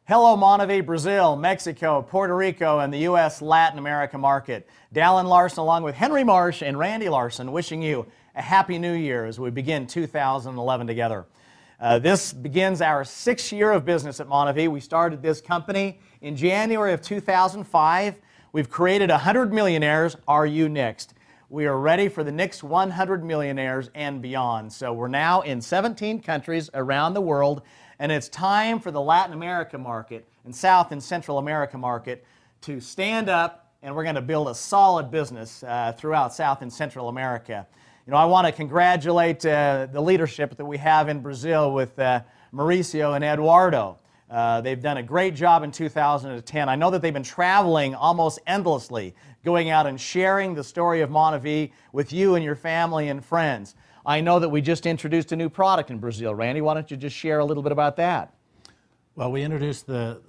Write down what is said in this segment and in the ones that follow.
Hello, MonaVie, Brazil, Mexico, Puerto Rico, and the U.S. Latin America market. Dallin Larson, along with Henry Marsh and Randy Larson, wishing you a Happy New Year as we begin 2011 together. This begins our 6th year of business at MonaVie. We started this company in January of 2005. We've created 100 millionaires. Are you next? We are ready for the next 100 millionaires and beyond. So we're now in 17 countries around the world, and it's time for the Latin America market and South and Central America market to stand up, and we're going to build a solid business throughout South and Central America. You know, I want to congratulate the leadership that we have in Brazil with Mauricio and Eduardo. They've done a great job in 2010. I know that they've been traveling almost endlessly, going out and sharing the story of MonaVie with you and your family and friends. I know that we just introduced a new product in Brazil. Randy, why don't you just share a little bit about that? Well, we introduced the,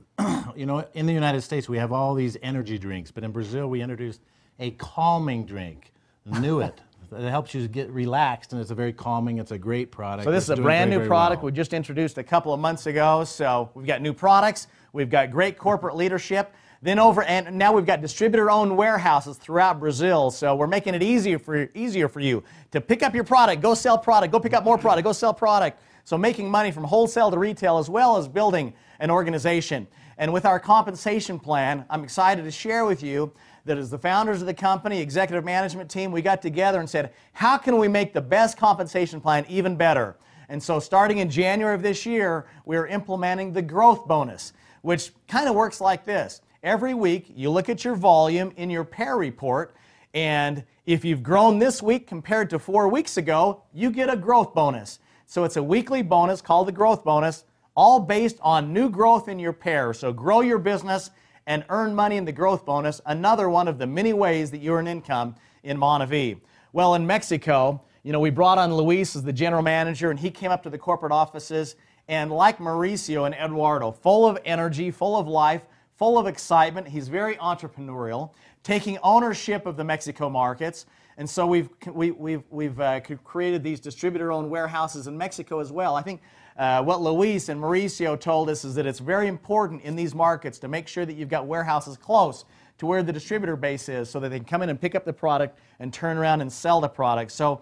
you know, in the United States we have all these energy drinks, but in Brazil we introduced a calming drink, NUIT. It helps you get relaxed, and it's a very calming, it's a great product. So this is a brand new product we just introduced a couple of months ago. So we've got new products, we've got great corporate leadership, and now we've got distributor-owned warehouses throughout Brazil. So we're making it easier for you to pick up your product, go sell product, go pick up more product, go sell product. So making money from wholesale to retail, as well as building an organization. And with our compensation plan, I'm excited to share with you that as the founders of the company, executive management team, we got together and said, how can we make the best compensation plan even better? And so starting in January of this year, we're implementing the growth bonus, which kind of works like this. Every week, you look at your volume in your pair report, and if you've grown this week compared to 4 weeks ago, you get a growth bonus. So it's a weekly bonus called the growth bonus, all based on new growth in your pair. So grow your business and earn money in the growth bonus, another one of the many ways that you earn income in MonaVie. Well, in Mexico, you know, we brought on Luis as the general manager, and he came up to the corporate offices, and like Mauricio and Eduardo, full of energy, full of life, full of excitement. He's very entrepreneurial, taking ownership of the Mexico markets. And so we've created these distributor-owned warehouses in Mexico as well. I think what Luis and Mauricio told us is that it's very important in these markets to make sure that you've got warehouses close to where the distributor base is so that they can come in and pick up the product and turn around and sell the product. So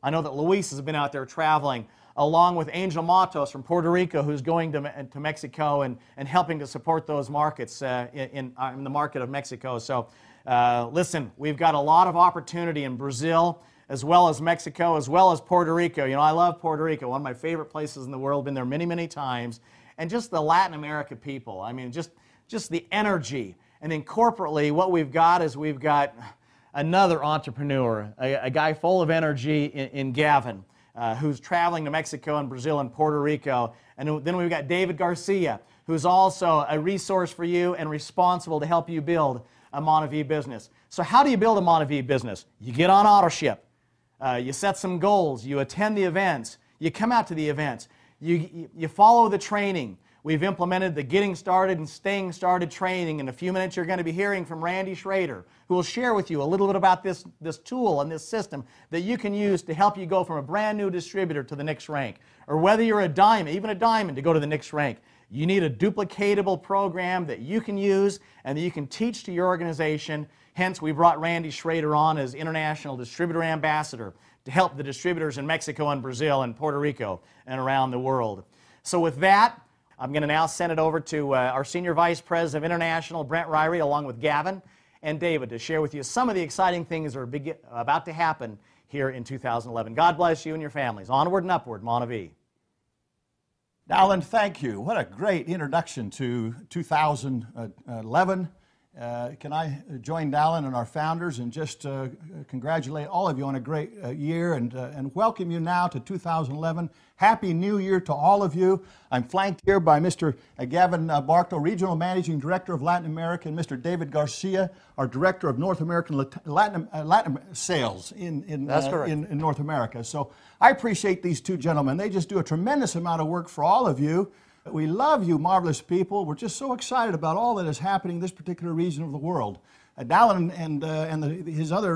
I know that Luis has been out there traveling along with Angel Matos from Puerto Rico, who's going to Mexico and helping to support those markets in the market of Mexico. So listen, we've got a lot of opportunity in Brazil, as well as Mexico, as well as Puerto Rico. You know, I love Puerto Rico, one of my favorite places in the world, been there many, many times. And just the Latin America people, I mean, just the energy. And then corporately, what we've got is we've got another entrepreneur, a guy full of energy in Gavin, who's traveling to Mexico and Brazil and Puerto Rico. And then we've got David Garcia, who's also a resource for you and responsible to help you build a MonaVie business. So how do you build a MonaVie business? You get on AutoShip. You set some goals. You attend the events. You come out to the events. You follow the training. We've implemented the Getting Started and Staying Started training. In a few minutes, you're going to be hearing from Randy Schrader, who will share with you a little bit about this tool and this system that you can use to help you go from a brand new distributor to the next rank. Or whether you're a diamond, even a diamond, to go to the next rank. You need a duplicatable program that you can use and that you can teach to your organization. Hence, we brought Randy Schrader on as International Distributor Ambassador to help the distributors in Mexico and Brazil and Puerto Rico and around the world. So with that, I'm going to now send it over to our Senior Vice President of International, Brent Ryrie, along with Gavin and David, to share with you some of the exciting things that are about to happen here in 2011. God bless you and your families. Onward and upward, MonaVie. Dallin, thank you. What a great introduction to 2011. Can I join Dallin and our founders and just congratulate all of you on a great year and welcome you now to 2011. Happy New Year to all of you. I'm flanked here by Mr. Gavin Bartow, Regional Managing Director of Latin America, and Mr. David Garcia, our Director of North American Latin Sales in North America. So I appreciate these two gentlemen. They just do a tremendous amount of work for all of you. We love you, marvelous people. We're just so excited about all that is happening in this particular region of the world. Dallin and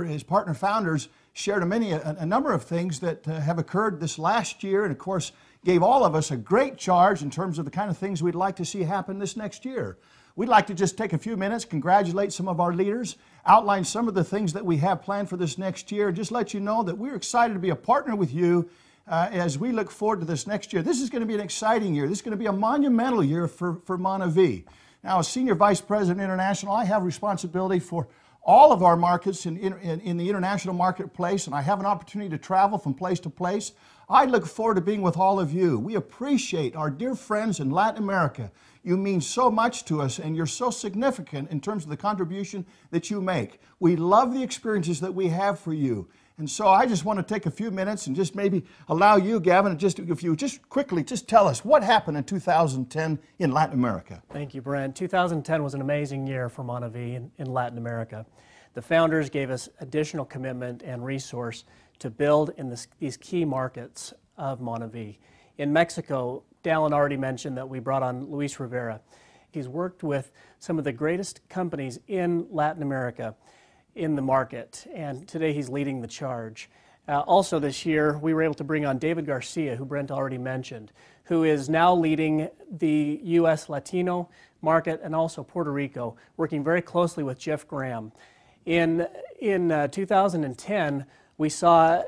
his partner founders shared a number of things that have occurred this last year, and of course gave all of us a great charge in terms of the kind of things we'd like to see happen this next year. We'd like to just take a few minutes, congratulate some of our leaders, outline some of the things that we have planned for this next year, just let you know that we're excited to be a partner with you as we look forward to this next year. This is going to be an exciting year. This is going to be a monumental year for MonaVie. Now, as Senior Vice President International, I have responsibility for all of our markets in the international marketplace, and I have an opportunity to travel from place to place. I look forward to being with all of you. We appreciate our dear friends in Latin America. You mean so much to us, and you're so significant in terms of the contribution that you make. We love the experiences that we have for you. And so I just want to take a few minutes and just maybe allow you, Gavin, if you just quickly just tell us what happened in 2010 in Latin America. Thank you, Brent. 2010 was an amazing year for MonaVie in Latin America. The founders gave us additional commitment and resource to build in these key markets of MonaVie. In Mexico, Dallin already mentioned that we brought on Luis Rivera. He's worked with some of the greatest companies in Latin America in the market, and today he's leading the charge. Also this year, we were able to bring on David Garcia, who Brent already mentioned, who is now leading the U.S. Latino market and also Puerto Rico, working very closely with Jeff Graham. In 2010, we saw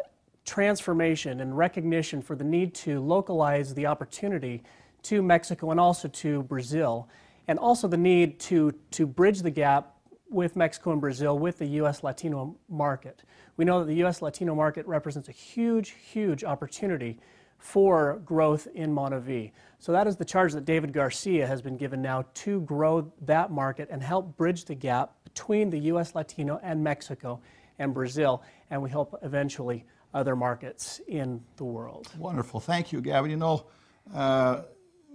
transformation and recognition for the need to localize the opportunity to Mexico and also to Brazil, and also the need to bridge the gap with Mexico and Brazil with the U.S. Latino market. We know that the U.S. Latino market represents a huge, huge opportunity for growth in MonaVie. So that is the charge that David Garcia has been given now to grow that market and help bridge the gap between the U.S. Latino and Mexico and Brazil, and we hope eventually other markets in the world. Wonderful. Thank you, Gavin. You know,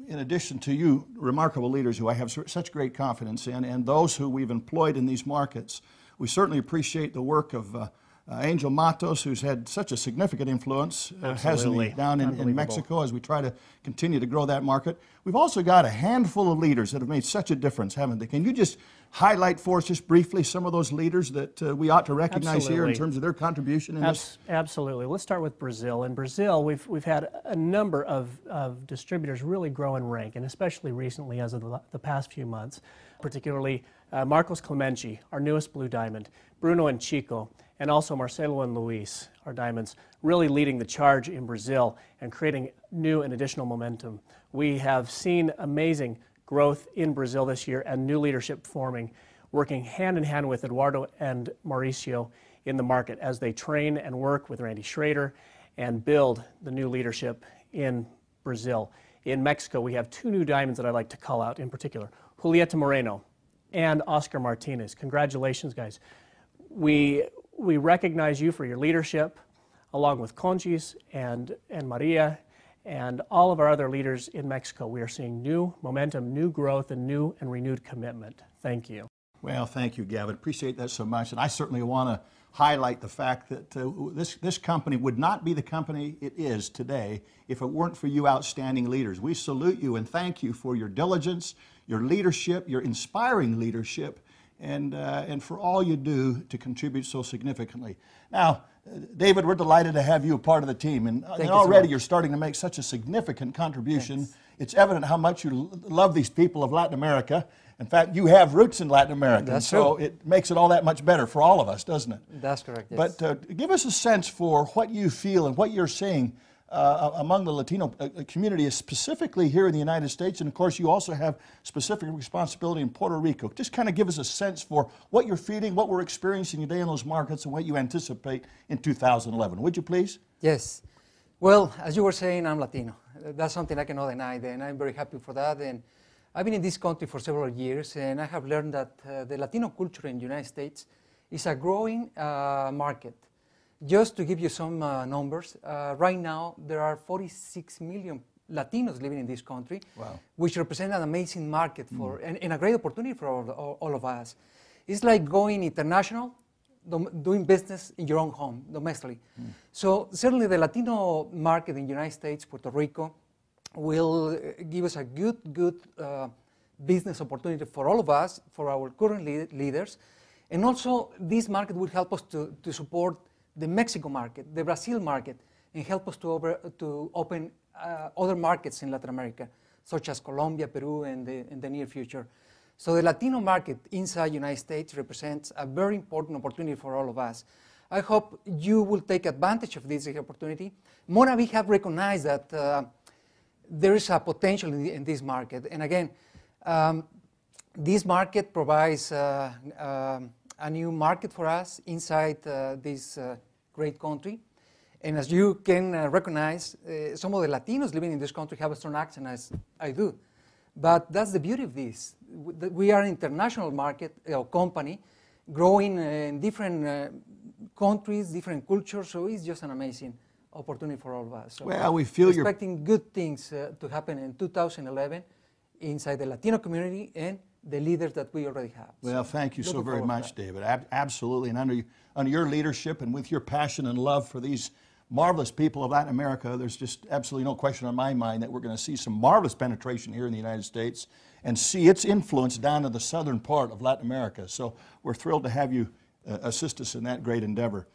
in addition to you remarkable leaders who I have such great confidence in, and those who we've employed in these markets, we certainly appreciate the work of Angel Matos, who's had such a significant influence, hasn't he, down in Mexico as we try to continue to grow that market. We've also got a handful of leaders that have made such a difference, haven't they? Can you just highlight for us just briefly some of those leaders that we ought to recognize here in terms of their contribution in this? Absolutely. Let's start with Brazil. In Brazil, we've had a number of distributors really grow in rank, and especially recently as of the past few months, particularly Marcos Clemente, our newest Blue Diamond, Bruno and Chico, and also Marcelo and Luis, our diamonds, really leading the charge in Brazil and creating new and additional momentum. We have seen amazing growth in Brazil this year and new leadership forming, working hand in hand with Eduardo and Mauricio in the market as they train and work with Randy Schrader and build the new leadership in Brazil. In Mexico, we have two new diamonds that I'd like to call out in particular, Julieta Moreno and Oscar Martinez. Congratulations, guys. We recognize you for your leadership, along with Conchis and Maria and all of our other leaders in Mexico. We are seeing new momentum, new growth, and new and renewed commitment. Thank you. Well, thank you, Gavin. Appreciate that so much. And I certainly want to highlight the fact that this company would not be the company it is today if it weren't for you outstanding leaders. We salute you and thank you for your diligence, your leadership, your inspiring leadership, and for all you do to contribute so significantly. Now, David, we're delighted to have you a part of the team, and already you're starting to make such a significant contribution. Thanks. It's evident how much you love these people of Latin America. In fact, you have roots in Latin America, and so it makes it all that much better for all of us, doesn't it? That's correct, yes. But give us a sense for what you feel and what you're seeing among the Latino community, specifically here in the United States, and of course you also have specific responsibility in Puerto Rico. Just kind of give us a sense for what you're feeling, what we're experiencing today in those markets, and what you anticipate in 2011. Would you please? Yes. Well, as you were saying, I'm Latino. That's something I cannot deny, and I'm very happy for that. And I've been in this country for several years, and I have learned that the Latino culture in the United States is a growing market. Just to give you some numbers, right now there are 46 million Latinos living in this country, wow, which represent an amazing market for and a great opportunity for all of us. It's like going international, doing business in your own home, domestically. So certainly the Latino market in the United States, Puerto Rico, will give us a good business opportunity for all of us, for our current leaders, and also this market will help us to support the Mexico market, the Brazil market, and help us to open other markets in Latin America, such as Colombia, Peru, and in the near future. So the Latino market inside the United States represents a very important opportunity for all of us. I hope you will take advantage of this opportunity. MonaVie have recognized that there is a potential in this market. And again, this market provides a new market for us inside this great country. And as you can recognize, some of the Latinos living in this country have a strong accent, as I do. But that's the beauty of this. We are an international market company, growing in different countries, different cultures, so it's just an amazing opportunity for all of us. So well, we feel you're expecting good things to happen in 2011 inside the Latino community and the leaders that we already have. Well, thank you so very much, David. Absolutely, and under your leadership and with your passion and love for these marvelous people of Latin America, there's just absolutely no question on my mind that we're going to see some marvelous penetration here in the United States and see its influence down to the southern part of Latin America. So we're thrilled to have you assist us in that great endeavor.